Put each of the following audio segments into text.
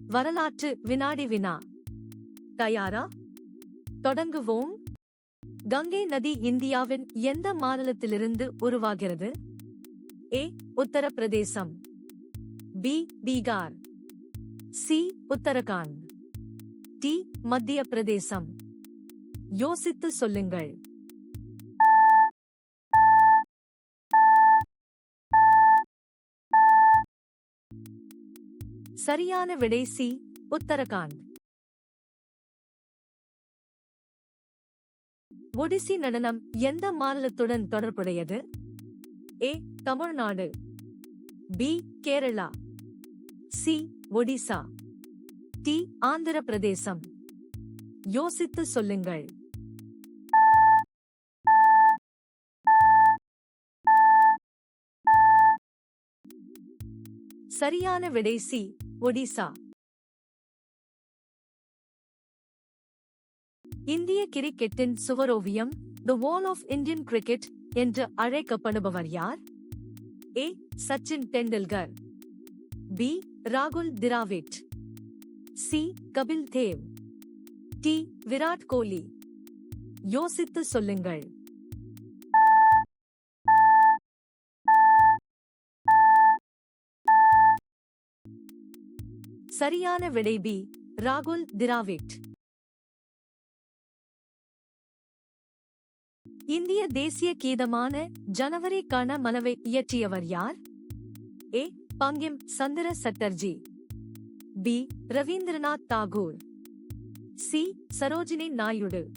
வரலாற்று வினாடி வினா. தயாரா? தொடங்குவோம். கங்கை நதி இந்தியாவின் எந்த மாநிலத்திலிருந்து உருவாகிறது? A. Uttar Pradesh. B. Bihar. C. Uttarakhand. D. Madhya Pradesh. யோசித்து சொல்லுங்கள். சரியான விடை சி. உத்தரகாண்ட். ஒடிசி நடனம் எந்த மாநிலத்துடன் தொடர்புடையது? A. Tamil Nadu. B. Kerala. C. Odisha. D. Andhra Pradesh. யோசித்து சொல்லுங்கள். சரியான விடை சி. ஒடிசா. இந்திய கிரிக்கெட்டின் சுவரோவியம் the wall of Indian cricket என்று அழைக்கப்படுபவர் யார்? ஏ. சச்சின் டெண்டுல்கர். பி. ராகுல் திராவிட். சி. கபில் தேவ். டி. விராட் கோலி. யோசித்து சொல்லுங்கள். சரியான விடை பி. ராகுல் திராவிட். இந்திய தேசிய கீதமான ஜனவரி கண மனவை இயற்றியவர் யார்? A. Bankim Chandra Chatterjee. B. Rabindranath Tagore. C. Sarojini Naidu.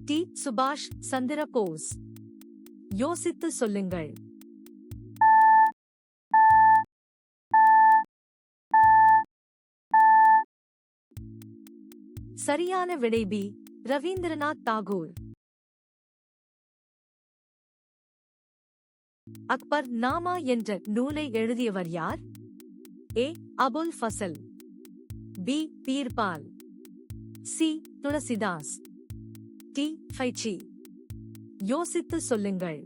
D. சுபாஷ் சந்திர போஸ். யோசித்து சொல்லுங்கள். சரியான விடை பி. ரவீந்திரநாத் தாகூர். அக்பர் நாமா என்ற நூலை எழுதியவர் யார்? A. Abul Fazal. B. Birbal. C. Tulsidas. D. Faizi. யோசித்து சொல்லுங்கள்.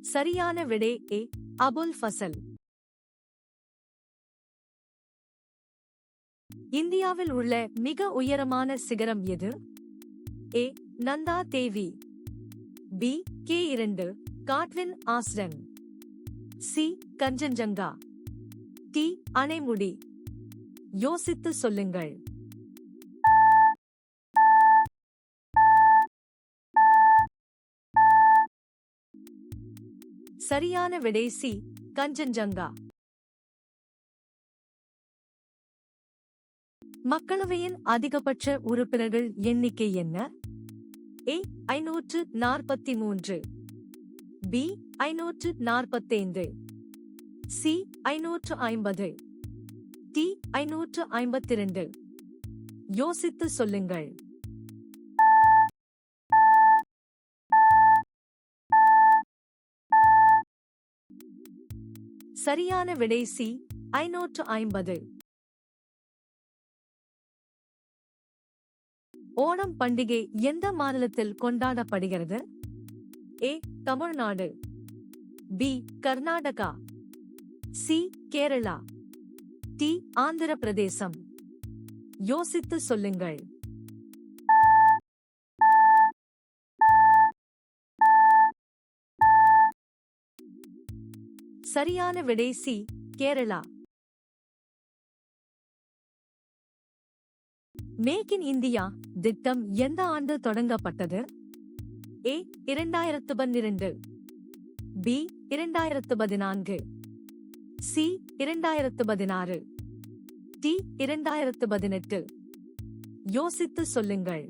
சரியான விடை ஏ. அபுல் ஃபசல். இந்தியாவில் உள்ள மிக உயரமான சிகரம் எது? A. Nanda Devi. B. K2 Godwin Austen. C. Kanchenjunga. D. Anamudi. யோசித்து சொல்லுங்கள். சரியான விடை சி. கஞ்சன்ஜங்கா. மக்களவையின் அதிகபட்ச உறுப்பினர்கள் எண்ணிக்கை என்ன? ஏ. 543. பி. 545. சி. 550. டி. 552. யோசித்து சொல்லுங்கள். சரியான விடை சி. 550. ஓணம் பண்டிகை எந்த மாநிலத்தில் கொண்டாடப்படுகிறது? A. Tamil Nadu. B. Karnataka. C. Kerala. D. Andhra Pradesh. யோசித்து சொல்லுங்கள். சரியான விடை C. Kerala. Make in India திட்டம் எந்த ஆண்டு தொடங்கப்பட்டது? ஏ. 2012. பி. 2014. சி. 2016. டி. 2018. யோசித்து சொல்லுங்கள்.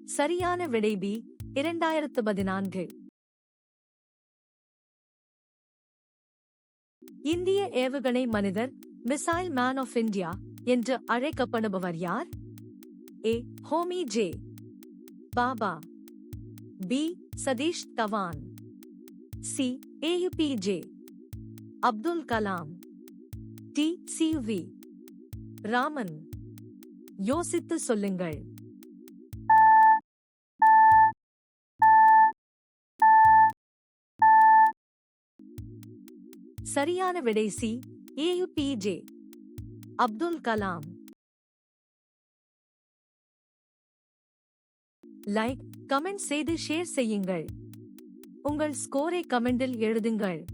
சரியான விடை பி. 2014. இந்திய ஏவுகணை மனிதர் மிசைல் மேன் ஆஃப் இந்தியா என்று அழைக்கப்படுபவர் யார்? A. Homi J. Bhabha. B. Satish Dhawan. C. AUPJ. Abdul Kalam. D. CUV. Raman. யோசித்து சொல்லுங்கள். சரியான விடை C. AUPJ Abdul Kalam. Like, comment செய்து ஷேர் செய்யுங்கள். உங்கள் ஸ்கோரை கமெண்டில் எழுதுங்கள்.